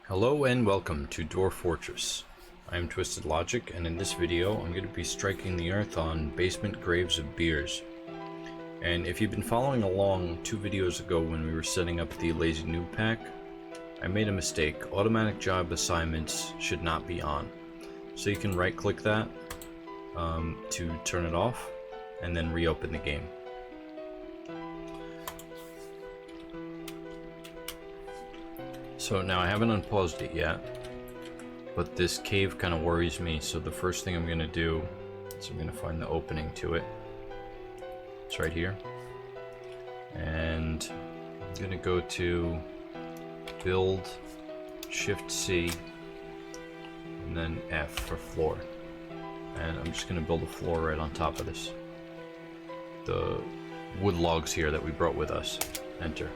Hello and welcome to Dwarf Fortress. I am Twisted Logic, and in this video I'm going to be striking the earth on basement graves of beers. And if you've been following along 2 videos ago when we were setting up the lazy noob pack, I made a mistake. Automatic job assignments should not be on. So you can right click that to turn it off and then reopen the game. So now I haven't unpaused it yet, but this cave kind of worries me, so the first thing I'm going to do is I'm going to find the opening to it. It's right here. And I'm going to go to build, Shift C, and then F for floor. And I'm just going to build a floor right on top of this. The wood logs here that we brought with us. Enter.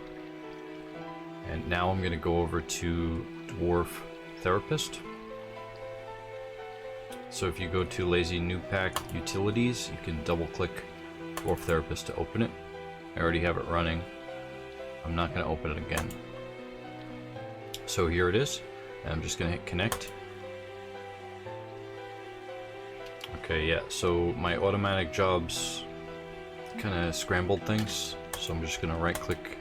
And now I'm going to go over to Dwarf Therapist. So if you go to Lazy New Pack Utilities, you can double click Dwarf Therapist to open it. I already have it running. I'm not going to open it again. So here it is. And I'm just going to hit connect. Okay, yeah, so my automatic jobs kind of scrambled things. So I'm just going to right click.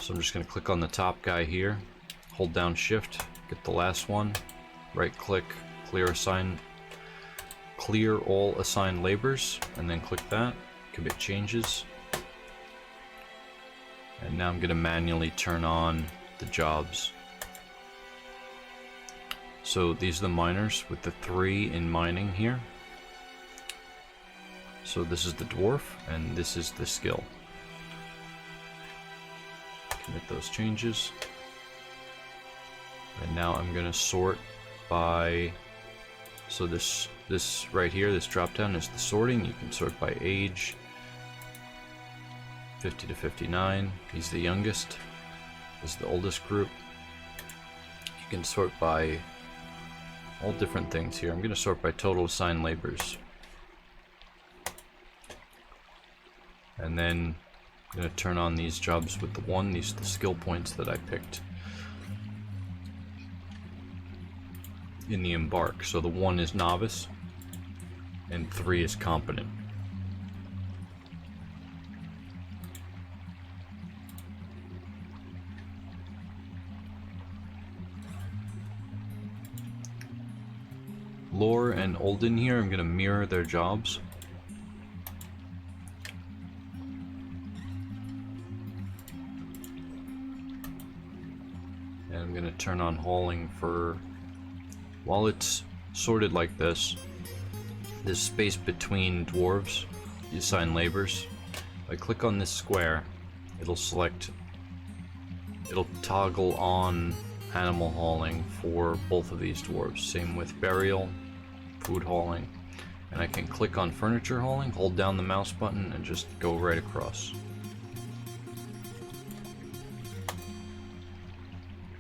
So I'm just going to click on the top guy here, hold down shift, get the last one, right click, clear all assigned labors, and then click that, commit changes. And now I'm going to manually turn on the jobs. So these are the miners with the 3 in mining here. So this is the dwarf, and this is the skill. Commit those changes. And now I'm going to sort by, so this right here, this drop down is the sorting. You can sort by age, 50 to 59. He's the youngest. This is the oldest group. You can sort by all different things here. I'm going to sort by total assigned labors. And then I'm going to turn on these jobs with the 1. These are the skill points that I picked in the embark. So the 1 is novice and 3 is competent. Lore and Olden here, I'm going to mirror their jobs. And I'm going to turn on hauling for, while it's sorted like this space between dwarves, you assign labors. If I click on this square, it'll toggle on animal hauling for both of these dwarves. Same with burial, food hauling. And I can click on furniture hauling, hold down the mouse button, and just go right across.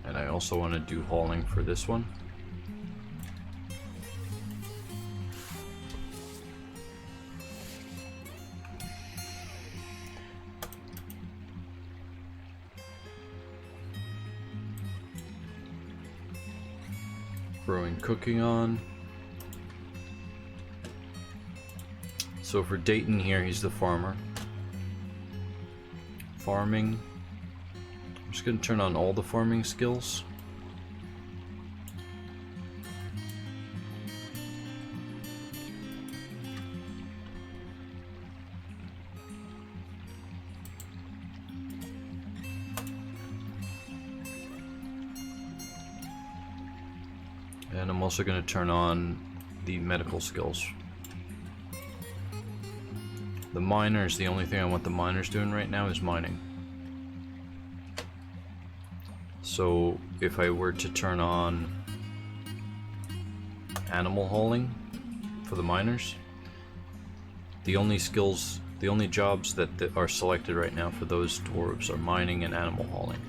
And I also want to do hauling for this one. Growing cooking on. So for Dayton here, he's the farmer. Farming. I'm just going to turn on all the farming skills. And I'm also going to turn on the medical skills. The miners, the only thing I want the miners doing right now is mining. So if I were to turn on animal hauling for the miners, the only jobs that are selected right now for those dwarves are mining and animal hauling.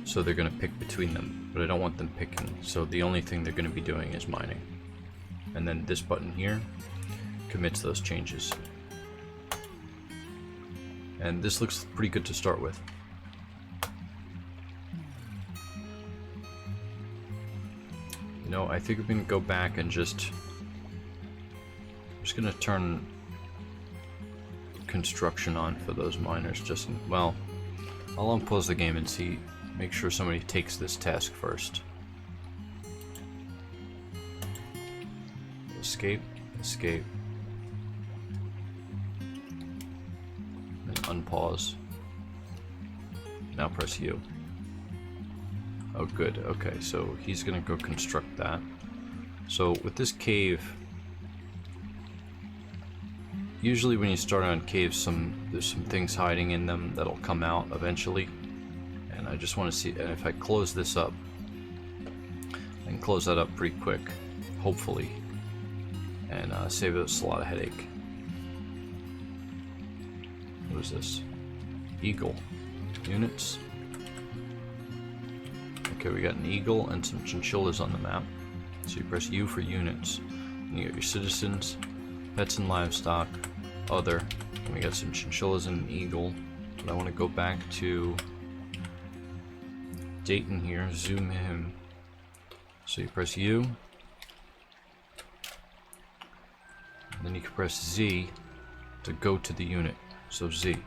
So they're going to pick between them, but I don't want them picking. So the only thing they're going to be doing is mining. And then this button here commits those changes. And this looks pretty good to start with. You know, I think I'm gonna go back and I'm just gonna turn construction on for those miners. Well, I'll unpause the game and see, make sure somebody takes this task first. Escape, escape, and unpause. Now press U. Oh good, okay, so he's gonna go construct that. So with this cave, usually when you start on caves, there's some things hiding in them that'll come out eventually. And I just want to see, and if I close this up, I can close that up pretty quick, hopefully, and save us a lot of headache. What is this? Eagle. Units. Okay, we got an eagle and some chinchillas on the map. So you press U for units. And you got your citizens, pets and livestock, other, and we got some chinchillas and an eagle. But I want to go back to Dayton here, zoom him. So you press U, and then you can press Z to go to the unit. So Z.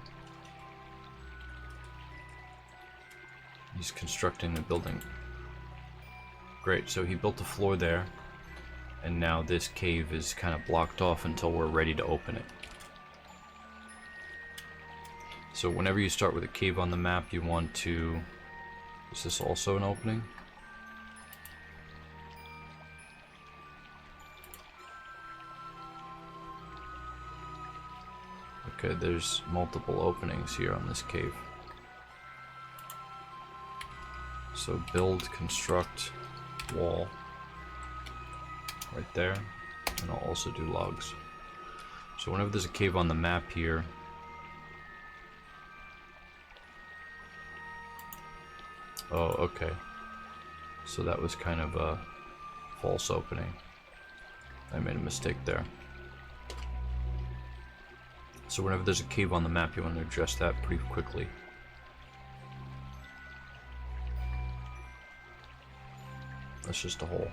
He's constructing the building. Great, so he built a floor there, and now this cave is kind of blocked off until we're ready to open it. So whenever you start with a cave on the map, you want to... Is this also an opening? Okay, there's multiple openings here on this cave. So build, construct, wall, right there, and I'll also do logs. So whenever there's a cave on the map here, oh, okay, so that was kind of a false opening. I made a mistake there. So whenever there's a cave on the map, you want to address that pretty quickly. That's just a hole.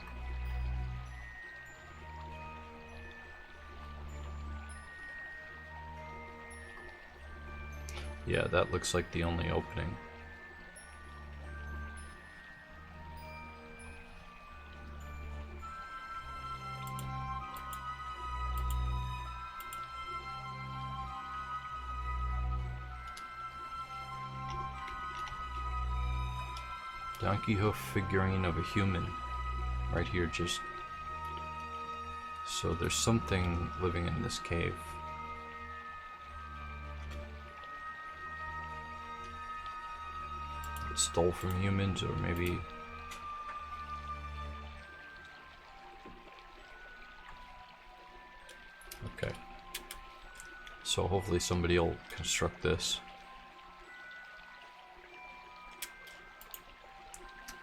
Yeah, that looks like the only opening. Donkey hoof figurine of a human. Right here, just... So there's something living in this cave. It stole from humans, or maybe... Okay. So hopefully somebody will construct this.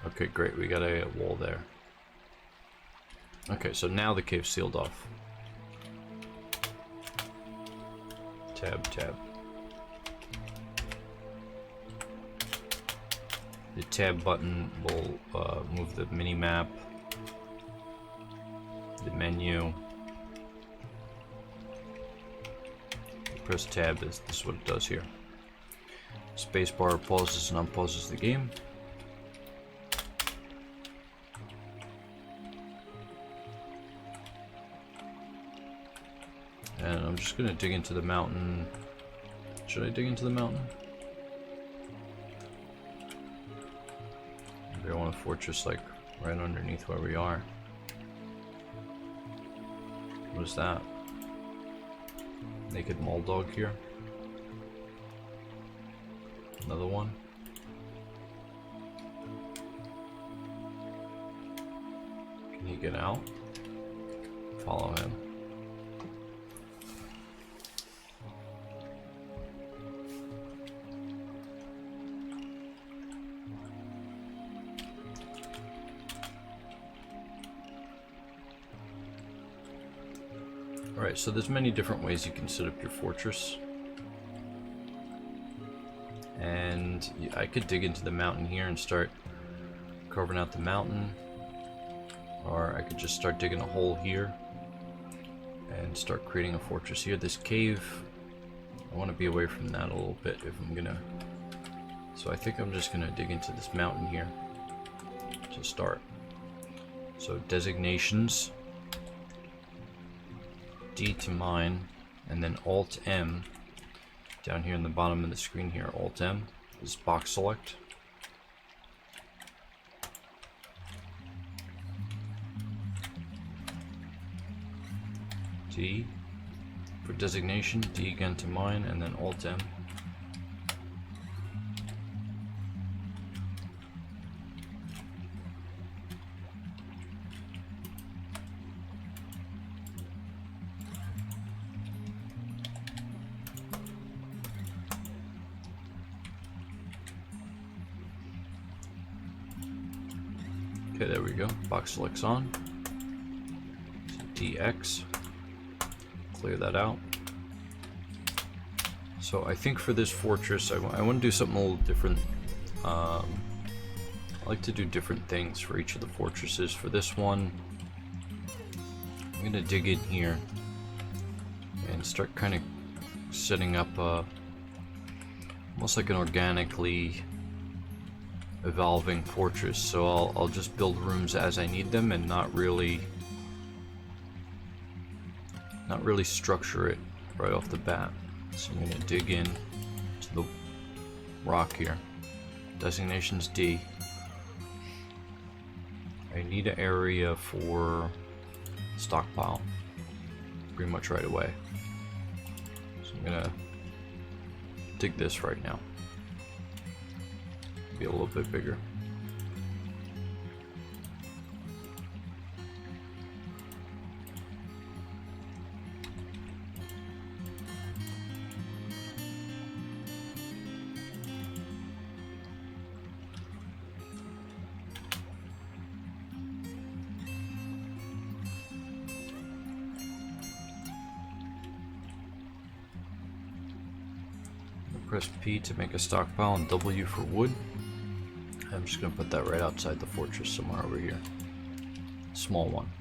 Okay, great, we got a wall there. Okay, so now the cave's sealed off. Tab, tab. The tab button will move the mini-map, the menu. Press tab, this is what it does here. Spacebar pauses and unpauses the game. And I'm just gonna dig into the mountain. Should I dig into the mountain? Maybe I want a fortress like right underneath where we are. What is that? Naked mole dog here. Another one. Can he get out? Follow him. Alright, so there's many different ways you can set up your fortress. And I could dig into the mountain here and start carving out the mountain. Or I could just start digging a hole here and start creating a fortress here. This cave, I want to be away from that a little bit if I'm gonna. So I think I'm just gonna dig into this mountain here to start. So designations, D to mine, and then Alt M down here in the bottom of the screen here. Alt M is box select. D for designation, D again to mine, and then Alt M. Okay, there we go. Box selects on. So DX. Clear that out. So I think for this fortress, I want to do something a little different. I like to do different things for each of the fortresses. For this one, I'm going to dig in here and start kind of setting up almost like an organically evolving fortress. So I'll just build rooms as I need them and not really structure it right off the bat. So I'm going to dig in to the rock here. Designations D. I need an area for stockpile pretty much right away. So I'm going to dig this right now. Be a little bit bigger. Press P to make a stockpile and W for wood. I'm just going to put that right outside the fortress somewhere over here. Small one.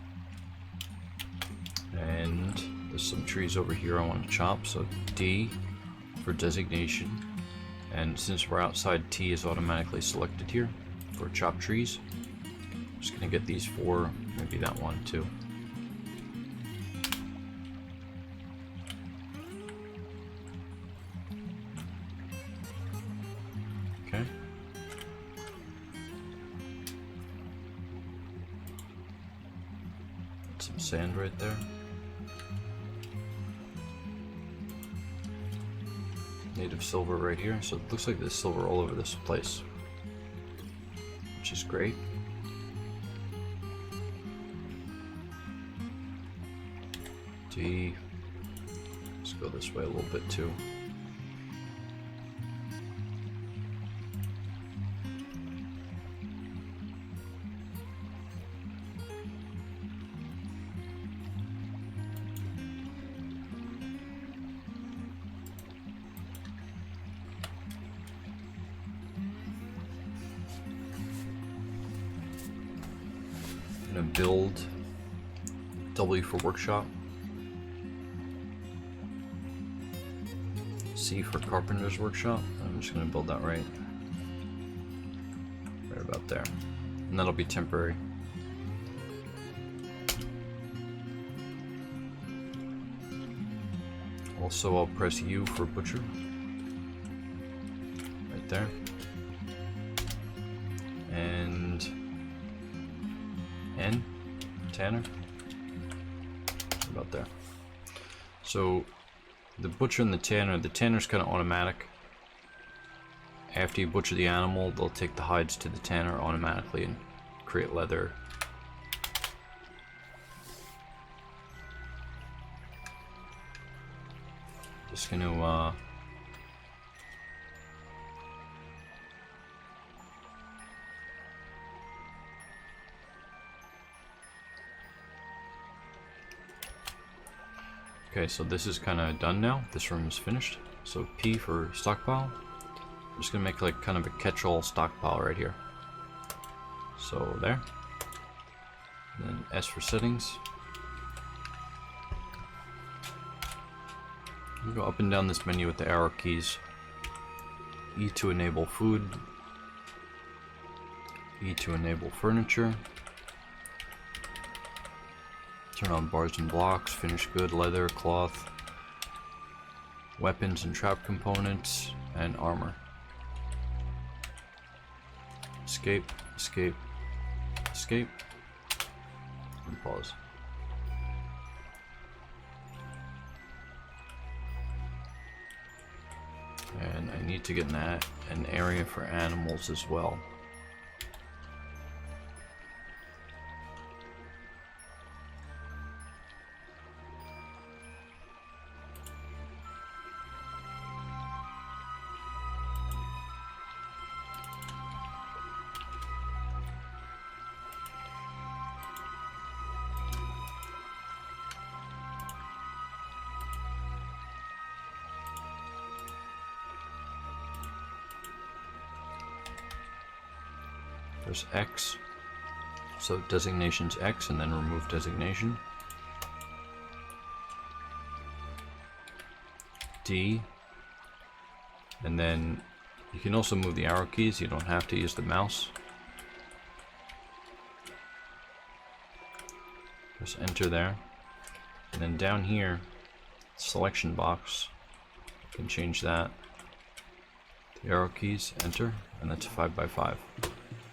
And there's some trees over here I want to chop, so D for designation. And since we're outside, T is automatically selected here for chop trees. I'm just going to get these 4, maybe that one too. Okay. Some sand right there. Native silver right here. So it looks like there's silver all over this place, which is great. D. Let's go this way a little bit too. Build W for workshop, C for carpenter's workshop. I'm just going to build that right about there, and that'll be temporary. Also, I'll press U for butcher right there, and N, tanner, about there. So the butcher and the tanner's kind of automatic. After you butcher the animal, they'll take the hides to the tanner automatically and create leather. Just gonna okay, so this is kind of done now. This room is finished. So P for stockpile. I'm just gonna make like kind of a catch-all stockpile right here. So there. Then S for settings. You go up and down this menu with the arrow keys. E to enable food. E to enable furniture. Turn on bars and blocks, finished good, leather, cloth, weapons and trap components, and armor. Escape, escape, escape, and pause. And I need to get an area for animals as well. There's X, so designation's X, and then remove designation. D, and then you can also move the arrow keys, you don't have to use the mouse. Press enter there, and then down here, selection box, you can change that. The arrow keys, enter, and that's 5x5.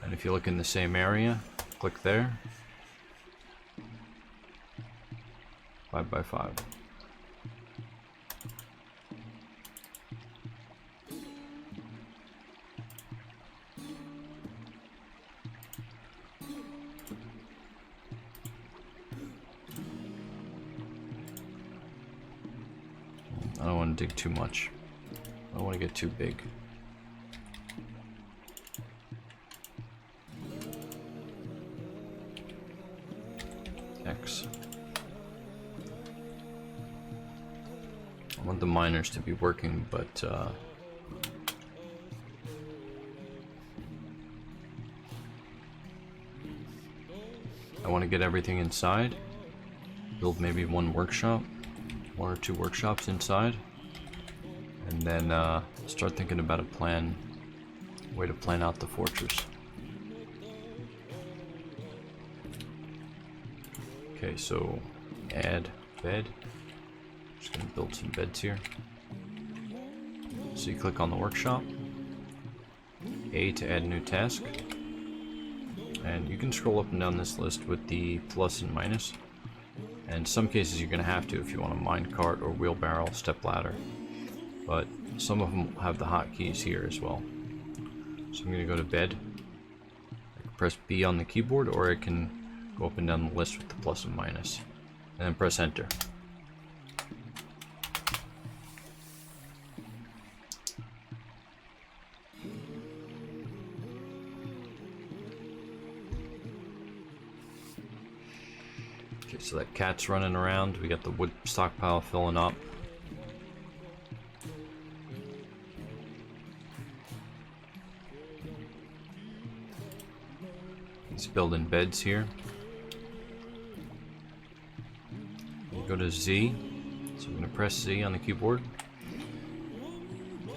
And if you look in the same area, click there. 5x5. I don't want to dig too much. I don't want to get too big. X. I want the miners to be working, but I want to get everything inside. Build maybe one workshop, one or two workshops inside, and then start thinking about a way to plan out the fortress. Okay, so add bed. Just gonna build some beds here. So you click on the workshop, A to add new task, and you can scroll up and down this list with the plus and minus. And in some cases you're gonna have to if you want a mine cart or wheelbarrow, step ladder. But some of them have the hotkeys here as well. So I'm gonna go to bed. I can press B on the keyboard, or I can go up and down the list with the plus and minus, and then press enter. Okay, so that cat's running around. We got the wood stockpile filling up. He's building beds here. Go to Z, so I'm going to press Z on the keyboard,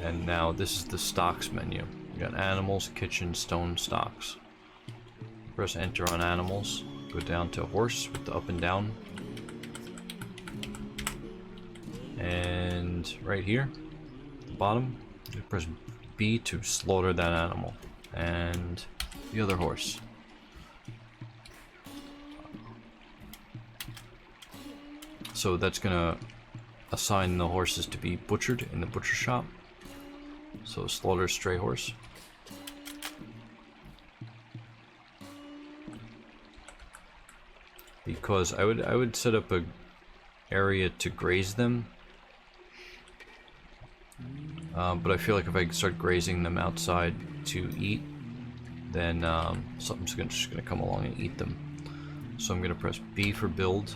and now this is the stocks menu. We got animals, kitchen, stone, stocks. Press enter on animals, go down to horse with the up and down, and right here, at the bottom, you press B to slaughter that animal, and the other horse. So that's gonna assign the horses to be butchered in the butcher shop. So slaughter stray horse. Because I would set up a area to graze them. But I feel like if I start grazing them outside to eat, then something's just gonna come along and eat them. So I'm gonna press B for build,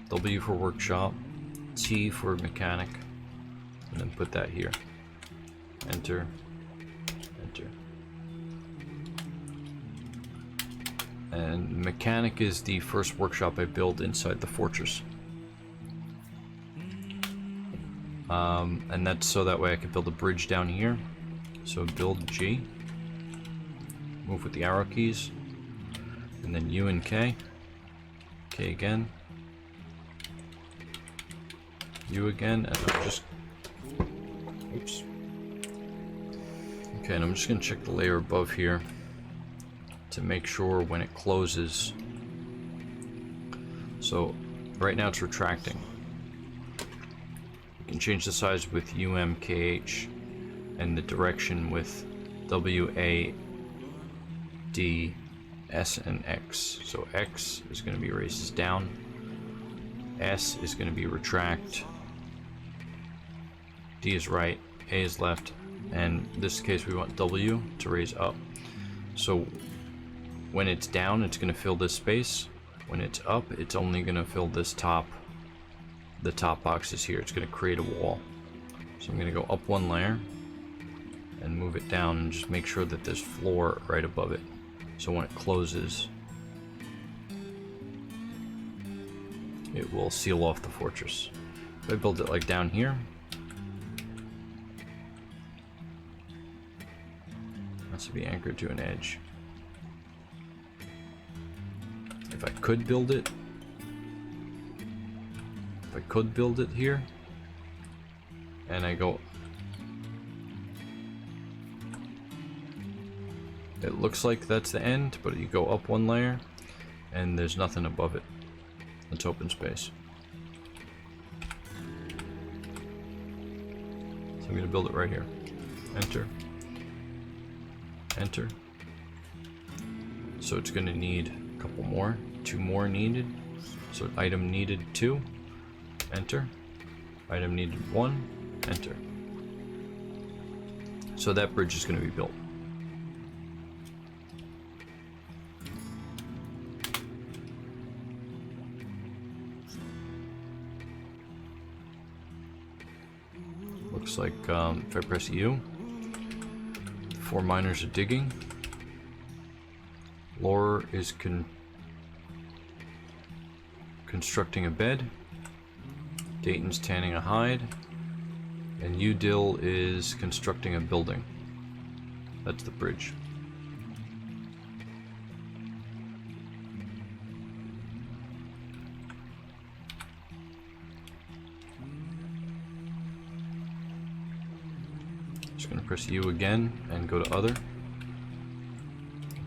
W for workshop, T for mechanic, and then put that here. Enter, enter. And mechanic is the first workshop I built inside the fortress. And that's so that way I can build a bridge down here. So build G. Move with the arrow keys. And then U and K. K again. U again, and I'm just... Oops. Okay, and I'm just going to check the layer above here to make sure when it closes. So, right now it's retracting. You can change the size with UMKH and the direction with WA, D, S, and X. So X is going to be raises down. S is going to be retract. D is right. A is left. And in this case we want W to raise up. So when it's down, it's going to fill this space. When it's up, it's only going to fill this top. The top box is here. It's going to create a wall. So I'm going to go up one layer and move it down and just make sure that there's floor right above it. So when it closes, it will seal off the fortress. If I build it like down here, that's to be anchored to an edge. If I could build it here, and I go, it looks like that's the end, but you go up one layer and there's nothing above it. It's open space. So I'm going to build it right here. Enter. Enter. So it's going to need a couple more. 2 more needed. So item needed 2. Enter. Item needed 1. Enter. So that bridge is going to be built. Looks like if I press U, 4 miners are digging. Laura is constructing a bed. Dayton's tanning a hide. And Udil is constructing a building. That's the bridge. Just gonna press U again and go to other.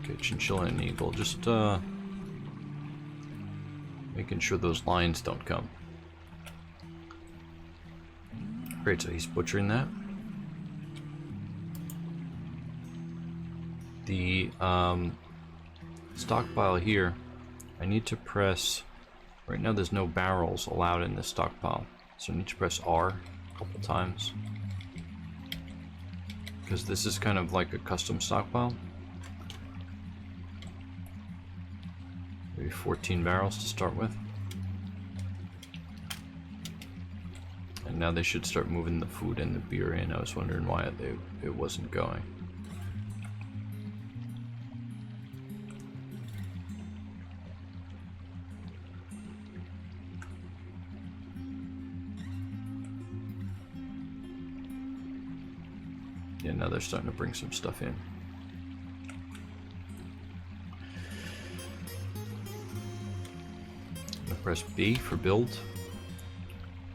Okay, chinchilla and eagle. Just making sure those lines don't come. Great, so he's butchering that. The stockpile here, I need to press, right now there's no barrels allowed in this stockpile, so I need to press R a couple times. Because this is kind of like a custom stockpile. Maybe 14 barrels to start with. And now they should start moving the food and the beer in. I was wondering why it wasn't going. Yeah, now they're starting to bring some stuff in. I'm gonna press B for build.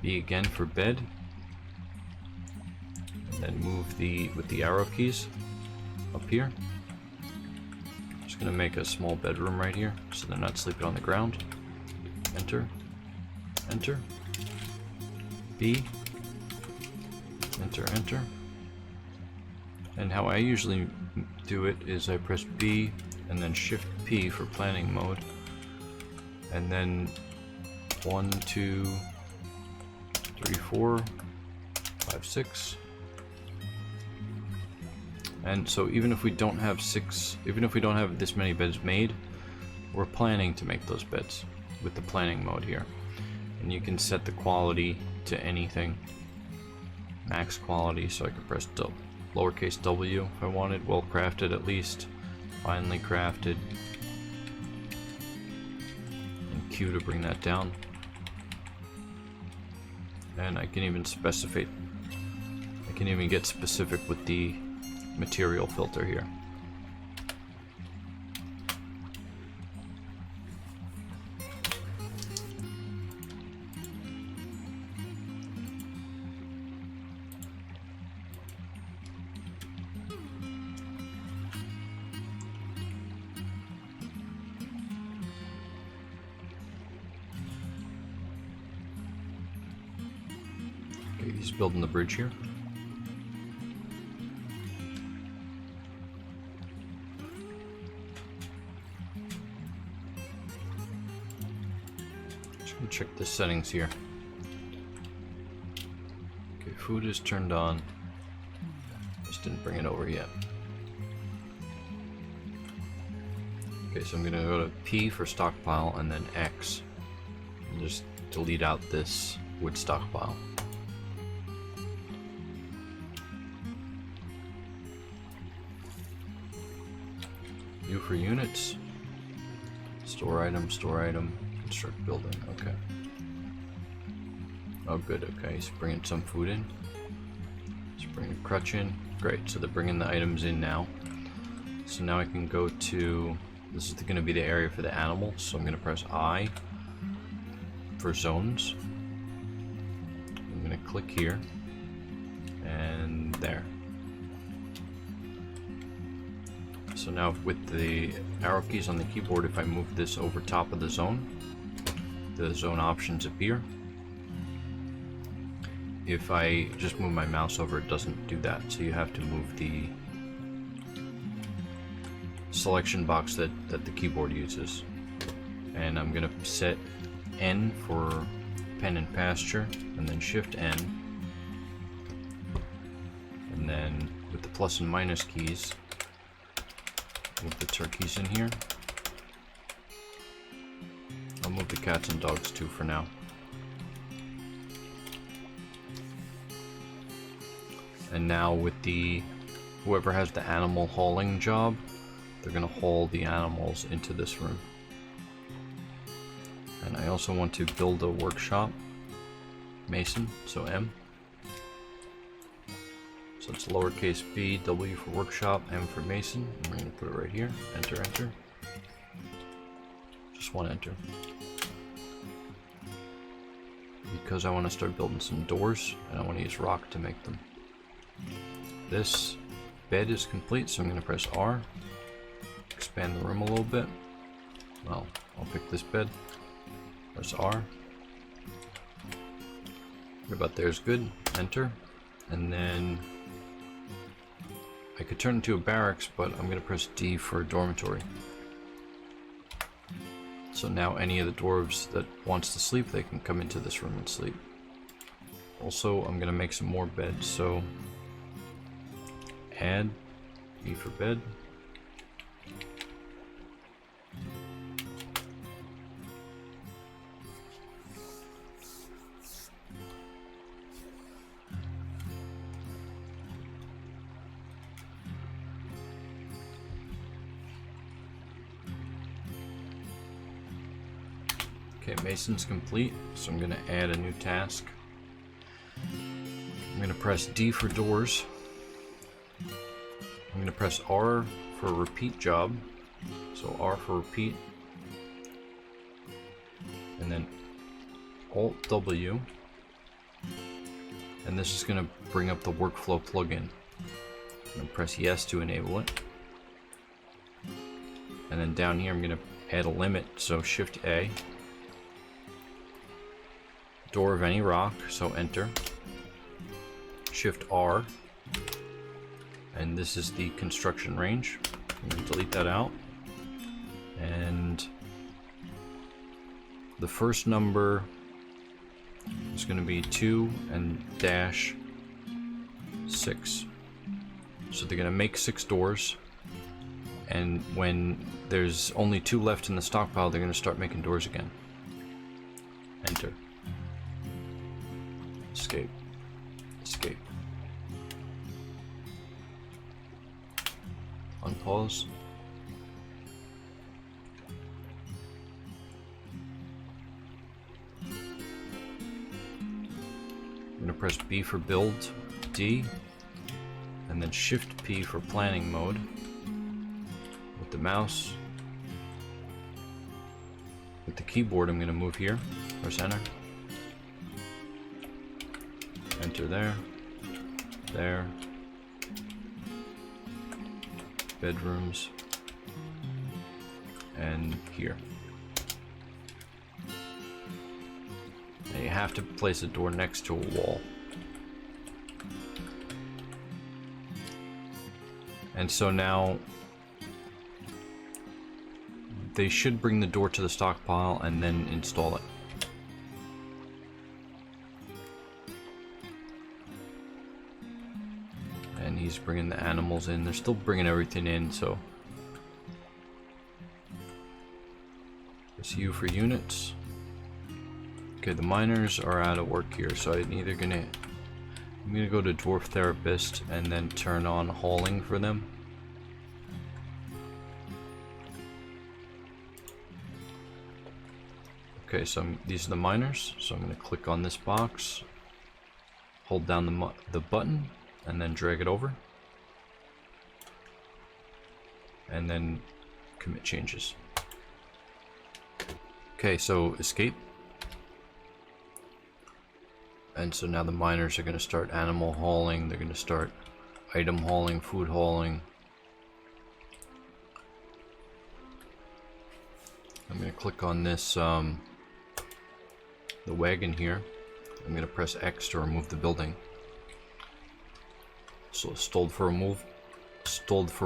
B again for bed, and then move with the arrow keys up here. Just gonna make a small bedroom right here so they're not sleeping on the ground. Enter, enter, B, enter, enter. And how I usually do it is I press B and then Shift P for planning mode, and then 1, 2, 3, 4, 5, 6. And so even if we don't have this many beds made, we're planning to make those beds with the planning mode here. And you can set the quality to anything. Max quality, so I can press lowercase w if I wanted. Well crafted at least. Finely crafted. Q to bring that down. And I can even get specific with the material filter here. Okay, he's building the bridge here. Check the settings here. Okay, food is turned on. Just didn't bring it over yet. Okay, so I'm gonna go to P for stockpile and then X. And just delete out this wood stockpile. U for units. Store item. Construct building, okay. Oh good, okay, he's bringing some food in. He's bringing a crutch in. Great, so they're bringing the items in now. So now I can go to, this is going to be the area for the animal, so I'm going to press I for zones. I'm going to click here, and there. So now with the arrow keys on the keyboard, if I move this over top of the zone options appear. If I just move my mouse over, it doesn't do that, so you have to move the selection box that the keyboard uses. And I'm gonna set N for pen and pasture, and then Shift N, and then with the plus and minus keys, move the turkeys in here. I'll move the cats and dogs too for now. And now with the whoever has the animal hauling job, they're gonna haul the animals into this room. And I also want to build a workshop, mason, so M. So it's lowercase b, W for workshop, M for mason. And we're gonna put it right here. Enter, enter. Just one enter. Because I want to start building some doors, and I want to use rock to make them. This bed is complete, so I'm going to press R. Expand the room a little bit. Well, I'll pick this bed. Press R. Right about there's good. Enter. And then I could turn it into a barracks, but I'm going to press D for dormitory. So now any of the dwarves that wants to sleep, they can come into this room and sleep. Also, I'm going to make some more beds, so add B for bed. Okay, mason's complete, so I'm going to add a new task. I'm going to press D for doors. I'm going to press R for repeat job. So R for repeat. And then Alt W. And this is going to bring up the workflow plugin. I'm going to press yes to enable it. And then down here I'm going to add a limit, so Shift A. Door of any rock, so enter. Shift R. And this is the construction range. I'm going to delete that out. And the first number is going to be 2 and dash 6. So they're going to make 6 doors. And when there's only 2 left in the stockpile, they're going to start making doors again. Enter. Escape. Escape. Unpause. press B for build, D, and then Shift P for planning mode. With the mouse, with the keyboard, I'm going to move here, press enter. Enter there, there, bedrooms, and here. And you have to place a door next to a wall. And so now they should bring the door to the stockpile and then install it. And he's bringing the animals in. They're still bringing everything in, so. Press U for units. Okay, the miners are out of work here, so I'm gonna go to Dwarf Therapist and then turn on hauling for them. Okay, so these are the miners, so I'm going to click on this box, hold down the button, and then drag it over, and then commit changes. Okay, so escape. And so now the miners are going to start animal hauling, they're going to start item hauling, food hauling. I'm going to click on this, the wagon here. I'm going to press X to remove the building. So stalled for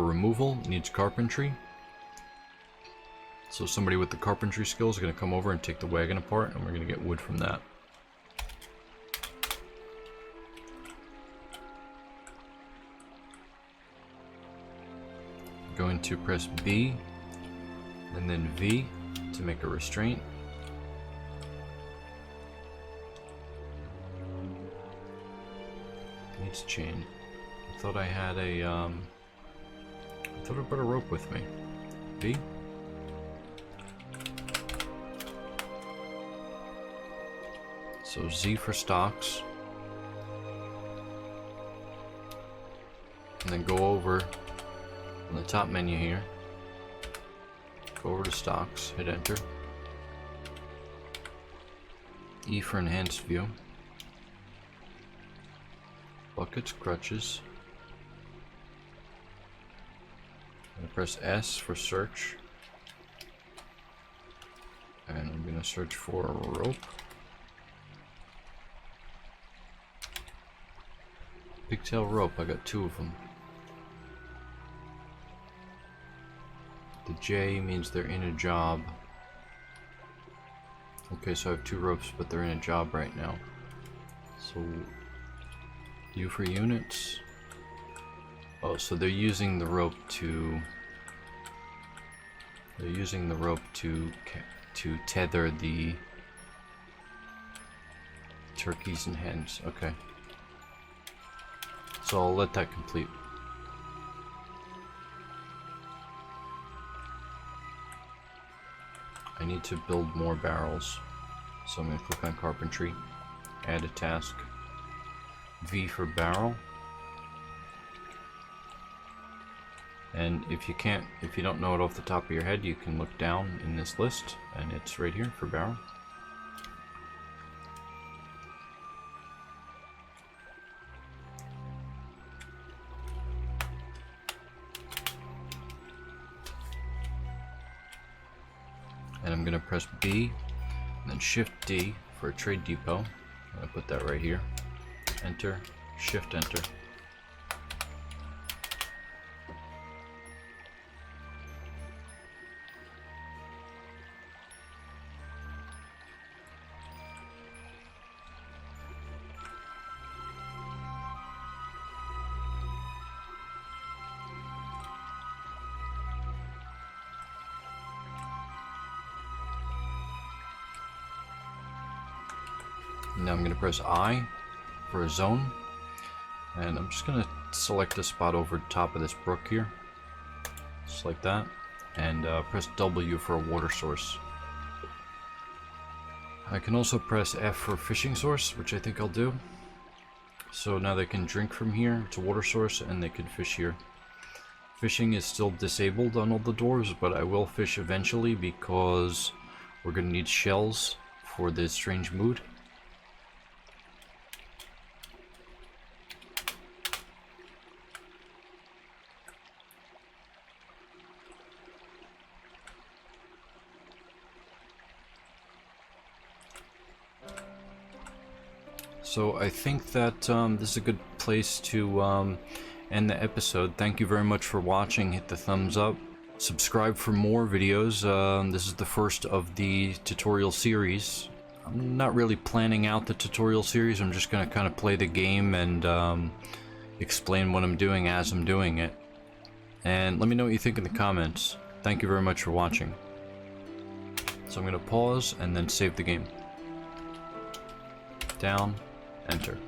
removal needs carpentry. So somebody with the carpentry skills is going to come over and take the wagon apart, and we're going to get wood from that. Going to press B and then V to make a restraint. Needs chain. I thought I had a I thought I brought a rope with me. V. So Z for stocks. And then go over on the top menu here. Go over to stocks, hit enter. E for enhanced view. Buckets, crutches. I'm gonna press S for search. And I'm gonna search for a rope. Pigtail rope, I got 2 of them. The J means they're in a job. Okay, so I have 2 ropes, but they're in a job right now. So, U for units. Oh, so they're using the rope to. They're using the rope to tether the turkeys and hens. Okay. So I'll let that complete. I need to build more barrels, so I'm going to click on carpentry, add a task, V for barrel, and if you don't know it off the top of your head, you can look down in this list, and it's right here for barrel. And I'm going to press B and then Shift D for a trade depot. I'm going to put that right here. Enter, Shift Enter. Now I'm going to press I for a zone, and I'm just going to select a spot over top of this brook here, just like that, and press W for a water source. I can also press F for fishing source, which I think I'll do. So now they can drink from here. It's a water source, and they can fish here. Fishing is still disabled on all the doors, but I will fish eventually because we're going to need shells for this strange mood. So I think that this is a good place to end the episode. Thank you very much for watching. Hit the thumbs up. Subscribe for more videos. This is the first of the tutorial series. I'm not really planning out the tutorial series. I'm just going to kind of play the game and explain what I'm doing as I'm doing it. And let me know what you think in the comments. Thank you very much for watching. So I'm going to pause and then save the game. Down. Enter.